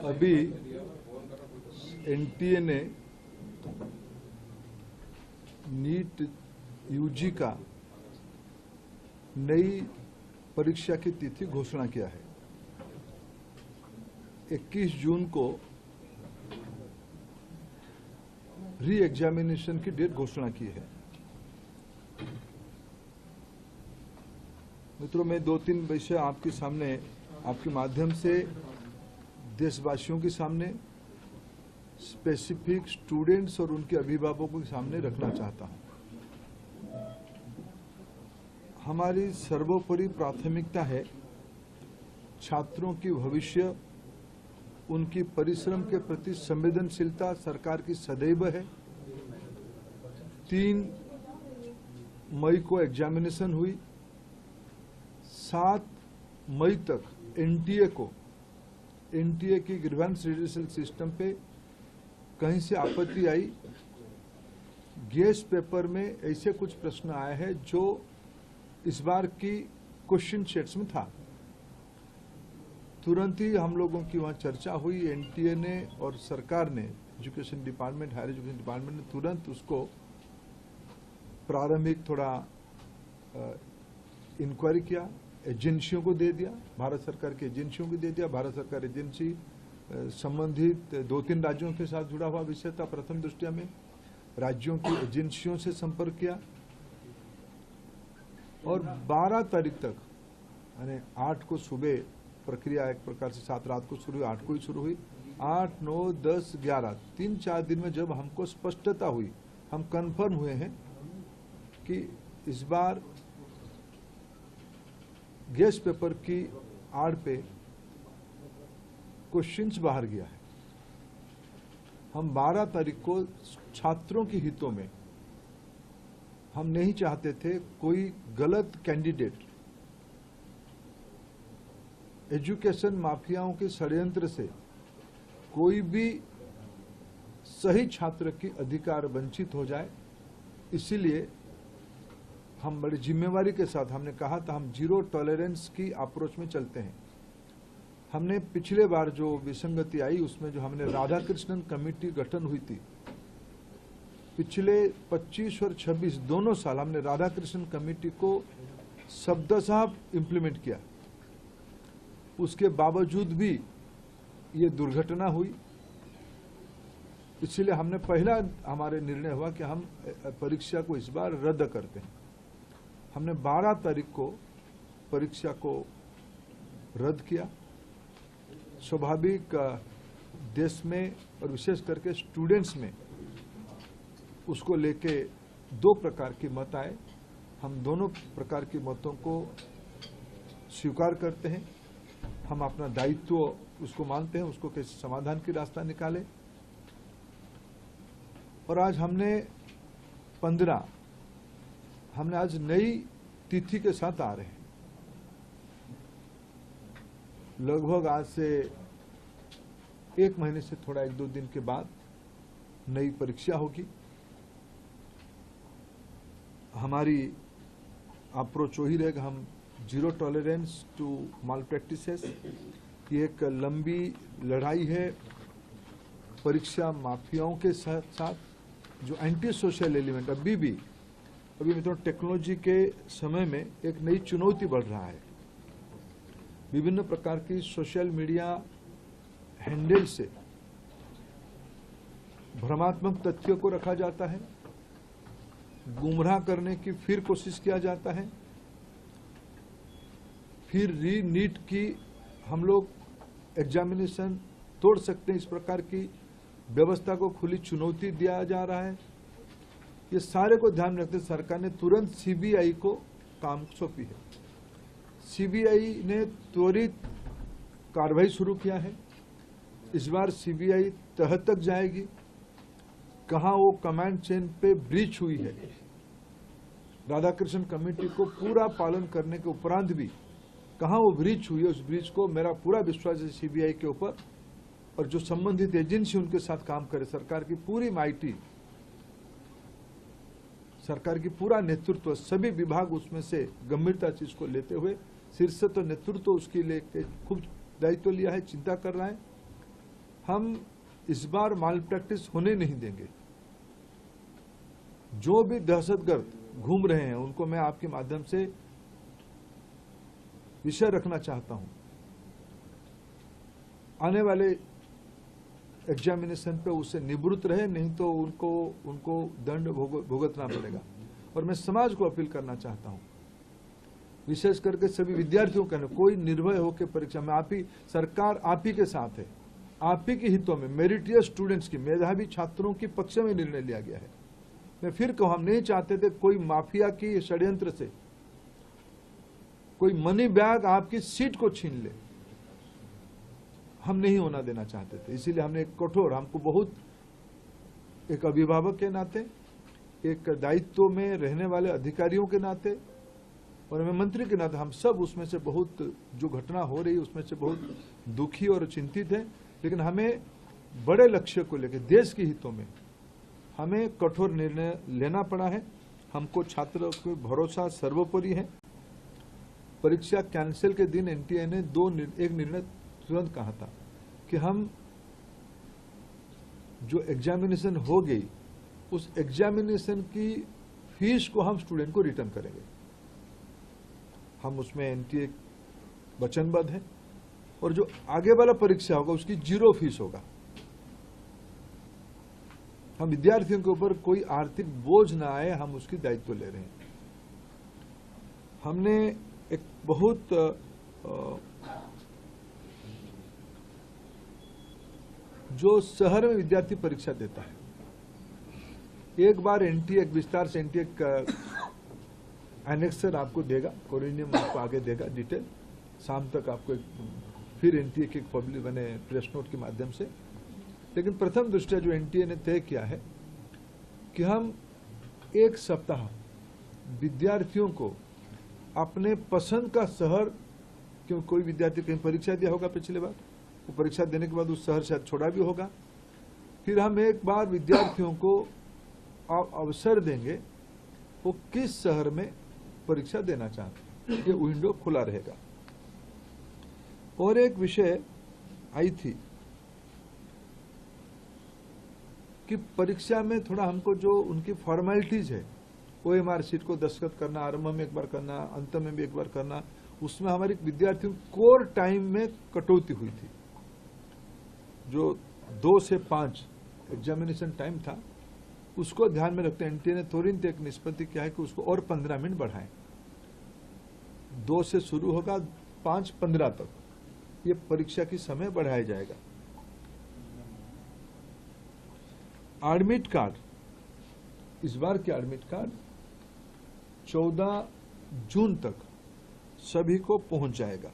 अभी एनटीए ने NEET UG का नई परीक्षा की तिथि घोषणा किया है। 21 जून को री एग्जामिनेशन की डेट घोषणा की है। मित्रों, मैं 2-3 विषय आपके सामने, आपके माध्यम से देशवासियों के सामने, स्पेसिफिक स्टूडेंट्स और उनके अभिभावकों के सामने रखना चाहता हूं। हमारी सर्वोपरि प्राथमिकता है छात्रों की भविष्य, उनकी परिश्रम के प्रति संवेदनशीलता सरकार की सदैव है। 3 मई को एग्जामिनेशन हुई। 7 मई तक एनटीए की ग्रीवेंस रिड्यूसल सिस्टम पे कहीं से आपत्ति आई। गेस्ट पेपर में ऐसे कुछ प्रश्न आए हैं जो इस बार की क्वेश्चन सेट्स में था। तुरंत ही हम लोगों की वहां चर्चा हुई। एनटीए ने और सरकार ने, education department, higher education department ने तुरंत उसको प्रारंभिक थोड़ा इंक्वायरी किया, एजेंसियों को दे दिया, भारत सरकार की एजेंसियों को दे दिया। भारत सरकार एजेंसी संबंधित 2-3 राज्यों के साथ जुड़ा हुआ विषय था। प्रथम दृष्टया में राज्यों की एजेंसियों से संपर्क किया और 12 तारीख तक, यानी 8 को सुबह प्रक्रिया एक प्रकार से 7 रात को शुरू हुई, 8 को ही शुरू हुई। 8, 9, 10, 11 3-4 दिन में जब हमको स्पष्टता हुई, हम कंफर्म हुए हैं कि इस बार गेस्ट पेपर की आड़ पे क्वेश्चंस बाहर गया है। हम 12 तारीख को छात्रों के हितों में, हम नहीं चाहते थे कोई गलत कैंडिडेट एजुकेशन माफियाओं के षड्यंत्र से कोई भी सही छात्र की अधिकार वंचित हो जाए। इसीलिए हम बड़ी जिम्मेवारी के साथ, हमने कहा था हम जीरो टॉलरेंस की अप्रोच में चलते हैं। हमने पिछले बार जो विसंगति आई उसमें जो हमने राधाकृष्णन कमेटी गठन हुई थी, पिछले 25 और 26 दोनों साल हमने राधाकृष्णन कमेटी को शब्दशः इम्प्लीमेंट किया। उसके बावजूद भी ये दुर्घटना हुई। इसलिए हमने पहला हमारे निर्णय हुआ कि हम परीक्षा को इस बार रद्द करते हैं। हमने 12 तारीख को परीक्षा को रद्द किया। स्वाभाविक देश में और विशेष करके स्टूडेंट्स में उसको लेके 2 प्रकार के मत आए। हम दोनों प्रकार के मतों को स्वीकार करते हैं। हम अपना दायित्व उसको मानते हैं, उसको कैसे समाधान की रास्ता निकाले। और आज हमने 15, हमने आज नई तिथि के साथ आ रहे हैं। लगभग आज से 1 महीने से थोड़ा 1-2 दिन के बाद नई परीक्षा होगी। हमारी अप्रोच वही रहेगा, हम zero tolerance to malpractices. ये एक लंबी लड़ाई है परीक्षा माफियाओं के साथ, जो एंटी सोशल एलिमेंट अभी मित्रों टेक्नोलॉजी के समय में एक नई चुनौती बढ़ रहा है। विभिन्न प्रकार की सोशल मीडिया हैंडल से भ्रमात्मक तथ्यों को रखा जाता है, गुमराह करने की फिर कोशिश किया जाता है। फिर नीट की हम लोग एग्जामिनेशन तोड़ सकते हैं, इस प्रकार की व्यवस्था को खुली चुनौती दिया जा रहा है। ये सारे को ध्यान रखते सरकार ने तुरंत सीबीआई को काम सौंपी है। सीबीआई ने त्वरित कार्रवाई शुरू किया है। इस बार सीबीआई तह तक जाएगी, कहां वो कमांड चेन पे ब्रीच हुई है। राधाकृष्णन कमेटी को पूरा पालन करने के उपरांत भी कहां वो ब्रीच हुई है, उस ब्रीच को मेरा पूरा विश्वास है सीबीआई के ऊपर। और जो संबंधित एजेंसी उनके साथ काम करे, सरकार की पूरी माइटी, सरकार की पूरा नेतृत्व, सभी विभाग उसमें से गंभीरता चीज को लेते हुए शीर्ष तो नेतृत्व उसके लिए खूब दायित्व लिया है, चिंता कर रहा है। हम इस बार माल प्रैक्टिस होने नहीं देंगे। जो भी दहशतगर्द घूम रहे हैं उनको मैं आपके माध्यम से विषय रखना चाहता हूं, आने वाले एग्जामिनेशन पे उससे निवृत्त रहे, नहीं तो उनको दंड भुगतना पड़ेगा। और मैं समाज को अपील करना चाहता हूं, विशेष करके सभी विद्यार्थियों का, कोई निर्भय होकर परीक्षा में, सरकार आप ही के साथ है, आप ही के हितों में मेरिटियस स्टूडेंट्स की, मेधावी छात्रों की पक्ष में निर्णय लिया गया है। मैं फिर कहूं, हम नहीं चाहते थे कोई माफिया की षड्यंत्र से कोई मनी बैग आपकी सीट को छीन ले, हम नहीं होना देना चाहते थे। इसीलिए हमने एक कठोर, हमको बहुत, एक अभिभावक के नाते, एक दायित्व में रहने वाले अधिकारियों के नाते और मैं मंत्री के नाते, हम सब उसमें से बहुत, जो घटना हो रही उसमें से बहुत दुखी और चिंतित है। लेकिन हमें बड़े लक्ष्य को लेकर, देश के हितों में हमें कठोर निर्णय लेना पड़ा है। हमको छात्रों पर भरोसा सर्वोपरि है। परीक्षा कैंसिल के दिन एनटीए ने एक निर्णय तुरंत कहा था कि हम जो एग्जामिनेशन हो गई उस एग्जामिनेशन की फीस को हम स्टूडेंट को रिटर्न करेंगे। हम उसमें एनटीए वचनबद्ध है और जो आगे वाला परीक्षा होगा उसकी 0 फीस होगा। हम विद्यार्थियों के ऊपर कोई आर्थिक बोझ ना आए, हम उसकी दायित्व ले रहे हैं। हमने एक बहुत जो शहर में विद्यार्थी परीक्षा देता है, एक बार एनटीए, एक विस्तार से एनटीए एनेक्सर आपको देगा, कोरिनियम आपको आगे देगा डिटेल, शाम तक आपको फिर एनटीए के पब्लिक बने प्रेस नोट के माध्यम से। लेकिन प्रथम दृष्टया जो एनटीए ने तय किया है कि हम एक सप्ताह विद्यार्थियों को अपने पसंद का शहर, क्यों कोई विद्यार्थी कहीं परीक्षा दिया होगा पिछले बार, वो परीक्षा देने के बाद उस शहर शायद छोड़ा भी होगा, फिर हम एक बार विद्यार्थियों को अवसर देंगे वो किस शहर में परीक्षा देना चाहते हैं, ये विंडो खुला रहेगा। और एक विषय आई थी कि परीक्षा में थोड़ा हमको जो उनकी फॉर्मेलिटीज है, ओएमआर शीट को दस्तखत करना, आरंभ में एक बार करना, अंत में भी एक बार करना, उसमें हमारी विद्यार्थियों कोर टाइम में कटौती हुई थी। जो 2 से 5 एग्जामिनेशन टाइम था, उसको ध्यान में रखते एनटीए ने तुरंत एक निष्पत्ति किया है कि उसको और 15 मिनट बढ़ाएं। 2 से शुरू होगा, 5:15 तक ये परीक्षा की समय बढ़ाया जाएगा। एडमिट कार्ड, इस बार के एडमिट कार्ड 14 जून तक सभी को पहुंच जाएगा।